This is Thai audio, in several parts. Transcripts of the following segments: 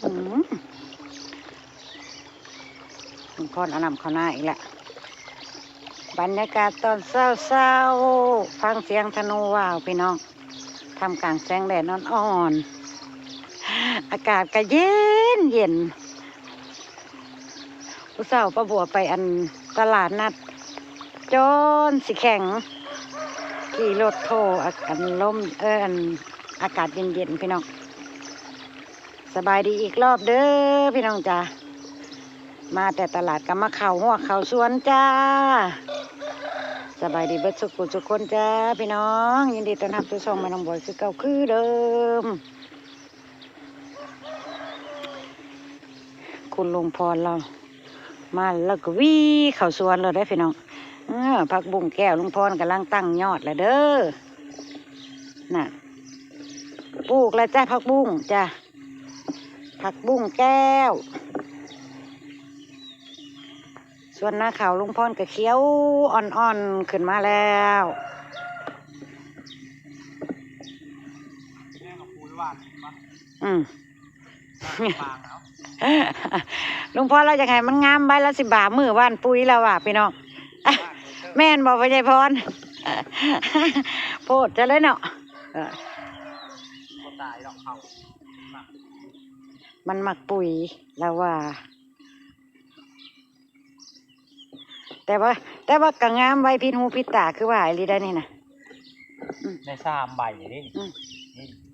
ลุงพรเอานำเข้าหน้าอีกแล้วบรรยากาศตอนเช้าๆฟังเสียงธนูว่าวพี่น้องทำกลางแสงแดดอ่อนๆอากาศก็เย็นผู้สาวประบัวไปอันตลาดนัดจนสิแข็งขี่รถโทอันลมอันอากาศเย็นๆพี่น้องสบายดีอีกรอบเด้อพี่น้องจ้ามาแต่ตลาดก็มาเข่าหัวเข่าสวนจ้าสบายดีเบิดสุขคนจ้าพี่น้องยินดีต้อนรับสู่ช่องแม่น้องบอยคือเก่าคือเดิมคุณลุงพรเรามาแล้วก็วิ่งเข่าสวนเลยได้พี่น้องผักบุ้งแก้วลุงพรกำลังตั้งยอดแล้วเด้อน่ะปลูกแล้วจ้าผักบุ้งจ้าผักบุ้งแก้วส่วนหน้าขาวลุงพรก็เขียวอ่อนๆขึ้นมาแล้วลุงพรเราจะไงมันงามใบละ10 บาทมือว่านปุ๋ยแล้วอ่ะพี่น้องแม่นบอกไปใจพรโพดจะเลยเนาะมันหมักปุ๋ยแล้วว่าแต่ว่ากังงามใบพินหูพิตาคือว่าไอ้ลีได้นี่นะใน3 ใบนี่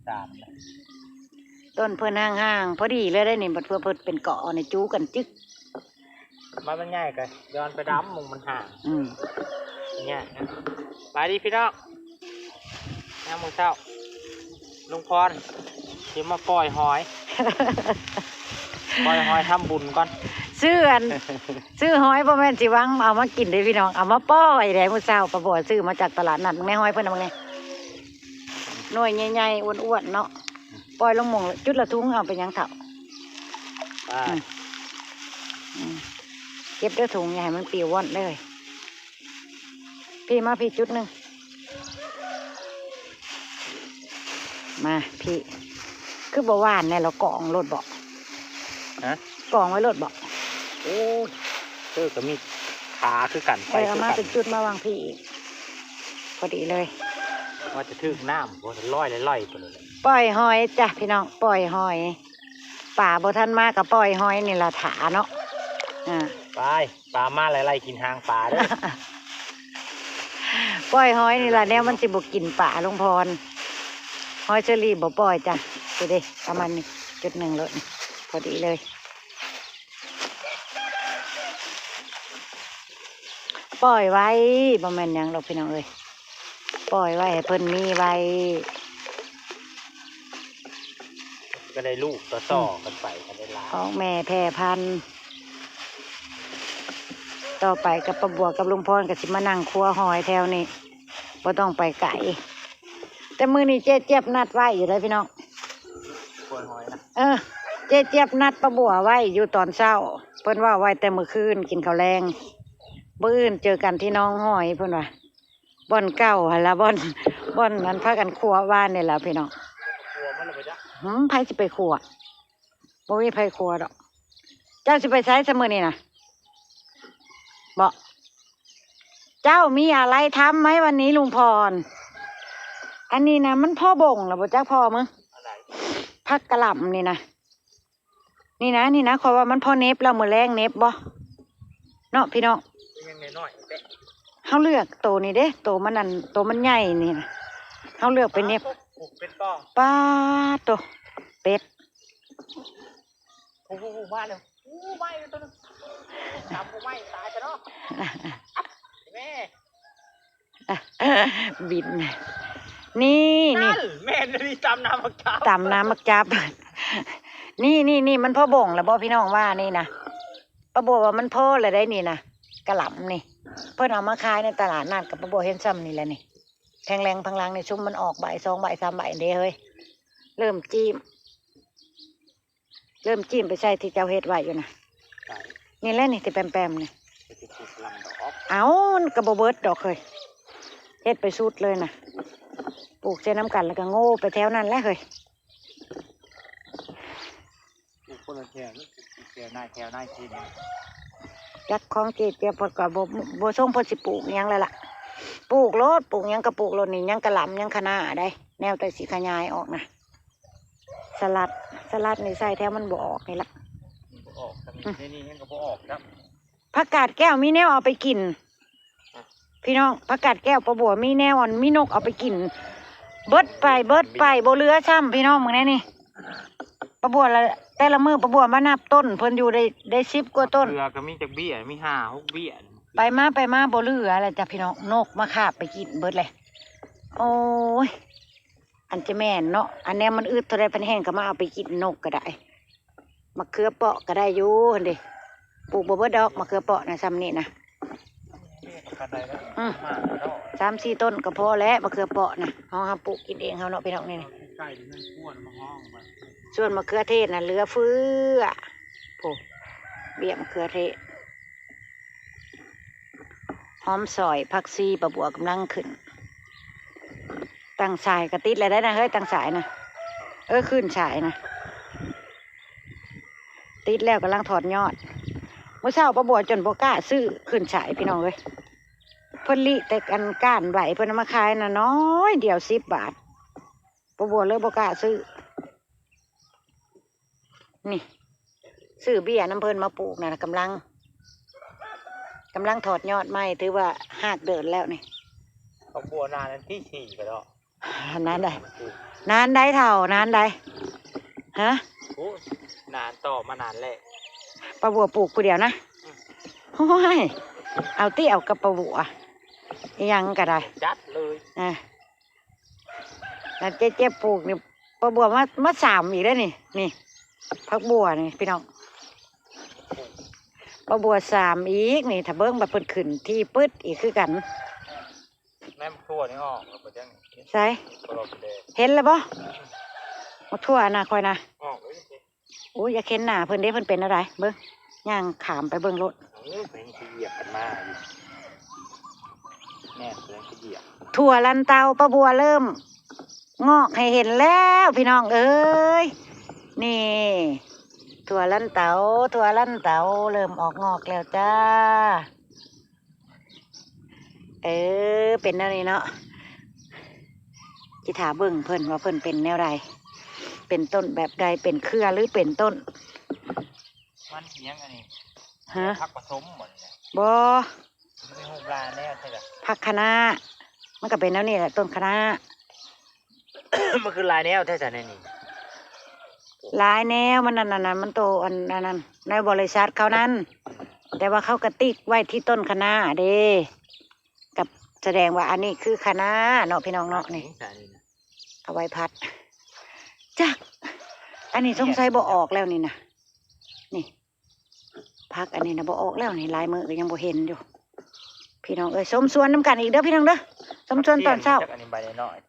3ต้นเพิ่นห่างพอดีเลยได้นี่บัดเพื่อเพิ่นเป็นเกาะในจูกันจึ๊กมันง่ายกันย้อนไปดำมันห่างเนี่ยไปดีพี่น้องน้ำมือเช้าลุงพรที่มาปล่อยหอยทำบุญก่อนซื้อหอยพ่อแม่สิวังเอามากินได้พี่น้องเอามาป้อยได้มื้อเช้าประบ่ซื้อมาจากตลาดนัดแม่หอยเพิ่นเอามาไงหน่วยใหญ่ๆอ้วนๆเนาะปล่อยลงหม่องจุดละถุงเอาไปยังเถาเก็บด้วยถุงใหญ่มันปิวว่อนเลยพี่มาพี่จุดหนึ่งมาพี่คือบ่หวานเนี่ยเรากองรถบอกกองไว้รถบอกโอ้ก็มีขาคือกันไปเอามาเป็นจุดมาวางพี่พอดีเลยว่าจะถึกน้ำบ่ลอยตัวเลยปล่อยหอยจ้ะพี่น้องปล่อยหอยป่าบ่ทันมากกับปล่อยหอยนี่ละถาเนาะไปปลามาไล่กินหางปลาเด้อปล่อยหอยนี่ละแนวมันสิบ่กินป่าลุงพรหอยเชอรี่บ่ปล่อยจ้ะดูดิประมาณนี้จุดหนึ่งรถพอดีเลยปล่อยไว้ประมาณยังเราพี่น้องเอ้ยปล่อยไว้ให้เพิ่นมีไว้ก็ได้ลูกต่อกันไปกันได้ล้าของแม่แพร่พันธุ์ต่อไปกับประบัวกับลุงพรกับสิมานั่งครัวหอยแถวนี้บ่ต้องไปไกลแต่มือนี้เจ๊เจี๊ยบนัดไว้อยู่เลยพี่น้องครัวหอยนะเจ๊เจี๊ยบนัดประบัวไว้อยู่ตอนเช้าเพิ่นว่าไว้แต่มื้อคืนกินข้าวแรงมื้ออื่นเจอกันที่น้องหอยเพิ่นว่าบ่อนเก่าหั่นล่ะบ่อนนั้นพากันครัวว่านนี่แหละพี่น้องครัวมันเลยไปจ้ะไผสิไปครัวบ่มีไผครัวดอกเจ้าสิไปใช้เสมอนี่นะบอกเจ้ามีอะไรทำไหมวันนี้ลุงพรอันนี้นะมันพ่อบ่งหรอบ่จ้าพ่อมึงพักกระหล่ำนี่นะคอยว่ามันพ่อเน็บแล้วมือแรงเน็บบ่เนาะพี่น้องเขาเลือกโตนี่เด้โตมันนั่นโตมันใหญ่นี่นะเขาเลือกไปเน็บป้าโตเป็ดมาเลยไม่ตัวนึงทำไม่ตายจะเนาะแม่บินนี่แม่นี่ตำน้ำมักจับนี่มันพ่อบ่งแล้วบ่พี่น้องว่านี่นะป้าบัวว่ามันพ่อเลยได้นี่นะกระหล่ำนี่เพิ่นเอามาขายในตลาดนัดกับป้าบัวเห็นซ้ำนี่แหละนี่แทงแรงพังลังในชุ่มมันออกใบ2 ใบ 3 ใบเด้เฮ้ยเริ่มจิ้มไปใส่ที่เจ้าเฮ็ดไว้อยู่นะนี่แหละนี่ที่แปมๆนี่เอากระโบเบิร์ดดอกเคยเฮ็ดไปสุดเลยนะปลูกเส้นน้ำกันแล้วก็โง่ไปแถวนั้นแหละเคย คนละแถวนี่แถวนายกิน จักของเกเจ็บพอกับโบส่งเพอสิปลูกหยังเลยล่ะปลูกรถปลูกหยังกระปลูกรถนี่หยังกระหล่ำหยังคะน้าได้ แนวแต่สีขยายออกนะสลัดนี่ใส่แถวมันบ่ออกนี่ละ ออกทำนี่ยังก็บ่ออกครับ ผักกาดแก้วมีแนวเอาไปกิน พี่น้องผักกาดแก้วปลาบัวมีแนวอ่อนมีนกเอาไปกิน เบิดไปบ่เหลือซ้ำพี่น้องมึงแน่นี่ปลาบัวละแต่ละมือปลาบัวมานับต้นเพิ่นอยู่ได้10 กว่าต้น เรือก็มีจากเบี้ยมี5-6เบี้ย ไปมาบ่เหลืออะไรจ้ะพี่น้องนกมาคาบไปกินเบิดเลยโอ้ยอันจะแม่นเนาะอันเนี้ยมันอึดเท่าไรพันแห้งก็มาเอาไปกินนกก็ได้มะเขือเปาะก็ได้อยู่หั่นเด้ปลูกบ่เบิดดอกมะเขือเปาะนะซ้ำนี่นะ3-4 ต้นก็พอแล้วมะเขือเปาะนะเขาปลูกกินเองเขาเนาะพี่น้องนี่ ใกล้ที่นั่นป้วนมาห้องไป ส่วนมะเขือเทศน่ะเหลือเฟือโอ้เบี้ยมะเขือเทศหอมซอยผักซีปลาบัวกำลังขึ้นตั้งสายกระติดเลยได้นะเฮ้ยตั้งสายนะขึ้นสายนะติดแล้วกำลังถอดยอดเมื่อเช้าปลาบัวจนบ่กล้าซื้อขึ้นสายพี่น้องเลยเพิ่นลิแต่กันก้านไหวเพิ่นเอามาขายน่ะน้อยเดียว10 บาทปลาบัวเลยบ่กล้าซื้อนี่ซื้อเบี้ยน้ำเพิ่นมาปลูกนะกำลังถอดยอดไม้ถือว่าหากเดินแล้วนี่ เขาบัวนานที่4ก็แล้ว นานใดเท่านานใดฮะ โอ้นานต่อมานานแล้ว ปลาบัวปลูกผู้เดียวนะโอ้ยเอาตี้เอากับปลาบัวยังก็ได้ จัดเลย แล้วเจ๊ปลูกนี่ปลาบัวมา3อีกแล้วนี่พักบัวนี่พี่น้องปลาบัว3อีกนี่ถ้าเบิ้งแบบเพิ่นขึ้นที่ปึ๊ดอีกคือกันแม่ทั่วนี่ออกแล้วก็จัง ใช่เห็นแล้วบ่มาทั่วนะคอยนะ ออกเลย โอ้ยอย่าเค้นหน้าเพิ่นเด้เพิ่นเป็นอะไรเบิ้งย่างขามไปเบิ้งรถ เป็นขี้เหยียบกันมาแน่เป็นขี้เหยียบ ถั่วลันเตาปลาบัวเริ่มงอกให้เห็นแล้วพี่น้องเอ้ยนี่ถั่วลันเตาเริ่มออกงอกแล้วจ้าเป็นแนวนี้เนาะจิถาเบิ่งเพิ่นว่าเพิ่นเป็นแนวใดเป็นต้นแบบใดเป็นเครือหรือเป็นต้นมันเอียงอันนี้ผักผสมหมดเลยบ่ไม่หูปลาแน่ใช่ไหมผักคะน้ามันก็เป็นแนวนี้แหละต้นคะน้า มันคือลายแนวแท้ๆในนี่ลายแนวมันนั่นมันโตอันนั้นในบริษัทเขานั้นแต่ว่าเขากระติกไว้ที่ต้นคะน้าเด้กับแสดงว่าอันนี้คือคะน้าเนาะพี่น้องเนาะนี่เอาไว้พัดจักอันนี้สงสัยบ่ออกแล้วนี่นะนี่พักอันนี้นะบ่ออกแล้วนี่ลายมือก็ยังบ่เห็นอยู่พี่น้องสมส่วนน้ำกันอีกเด้อพี่น้องเด้อสมส่วนตอนเช้า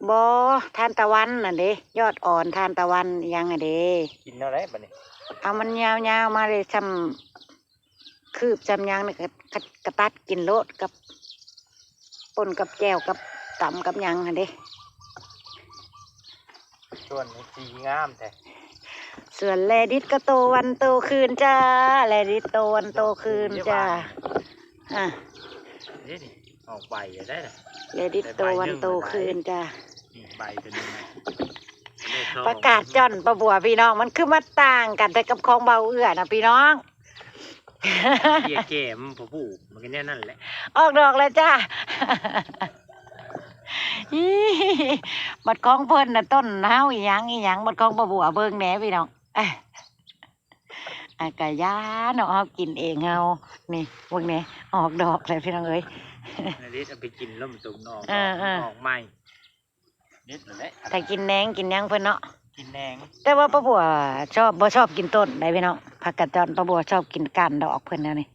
บ่ทานตะวันน่ะเด้ยอดอ่อนทานตะวันยังอ่ะเด้กินอะไรบ้านี่เอามันยาวๆมาเลยจำคืบจำยังนี่กระตัดกินโลดกับป่นกับแก้วกับตำกับยังอ่ะเด้ส่วนสีงามแท้ส่วนแลดิสก็โตวันโตคืนจ้าแลดิสโตวันโตคืนจ้านี่ออกใบได้แลดิสโตวันโตคืนจ้าใบเป็นยังไงประกาศจ่อนประบัวพี่น้องมันคือมาต่างกันแต่กับของเบาเอื้อนะพี่น้องเกี่ยเก๋มผู้ผู้มันก็แน่นั่นแหละออกดอกแล้วจ้าบัดของเพิ่นน่ะต้นเฮาอีหยังบัดของประบัวเบิ่งแหน่พี่น้องกะยาเนาะเฮากินเองเฮานี่พวกนี้ออกดอกเลยพี่น้องเอ้ยนาดิเอาไปกินแล้วมันตุ่มออกใหม่เด็ดเลยแต่กินแหนงกินยังเพิ่นเนาะกินแหนงแต่ว่าป้าบัวบ่ชอบกินต้นได้พี่น้องผักกาดจอนป้าบัวชอบกินก้านดอกเพิ่นแล้วนี่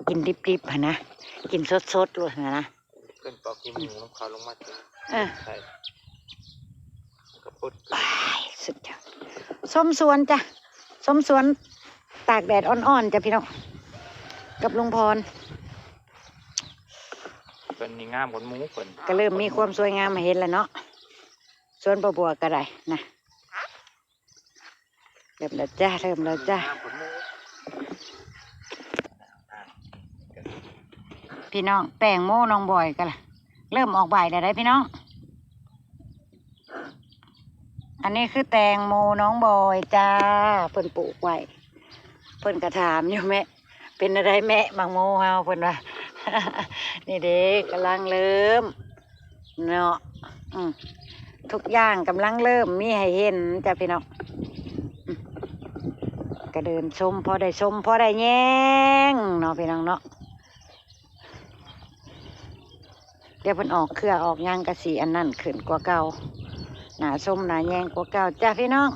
กินดิบๆหั่นนะกินสดๆด้วยนะเพิ่นปอกกินหมูน้ำขาวลงมาใช่กระปุกสุดยอดส้มสวนจ้ะส้มสวนตากแดดอ่อนๆจ้ะพี่น้องกับลุงพรเป็นงามกว่าหมูคนก็เริ่มมีความสวยงามมาเห็นแล้วเนาะสวนป้าบัวก็ได้นะ เริ่มแล้วจ้าเริ่มแล้วจ้าพี่น้องแตงโมน้องบอยกันล่ะเริ่มออกใบได้พี่น้องอันนี้คือแตงโมน้องบอยจ้าเพิ่นปลูกไว้เพิ่นกระถามอยู่แม่เป็นอะไรแม่บางโมเฮาเพิ่นว่า นี่เด็กกำลังเริ่มเนาะทุกอย่างกำลังเริ่มมีให้เห็นจ้ะพี่น้องก็เดินชมพอได้ชมพอได้แย่งเนาะพี่น้องเนาะเดี๋ยวเพิ่นออกเครือออกยางกระสีอันนั้นขึ้นกว่าเก่าหนาชมหนาแยงกว่าเก่าจ้ะพี่น้อง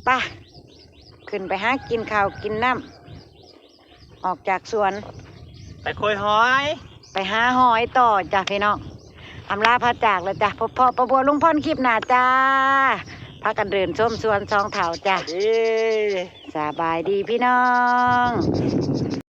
ป่ะขึ้นไปหากินข้าวกินน้ำออกจากสวนไปคุยหอย ไปหาหอยต่อจ้ะพี่น้องอำลาพระจากแล้วจ้ะพ่อประบัวลุงพ่นคลิปหนาจ้าพากันเดินชมสวนซองเถาจ้ะสบายดีพี่น้อง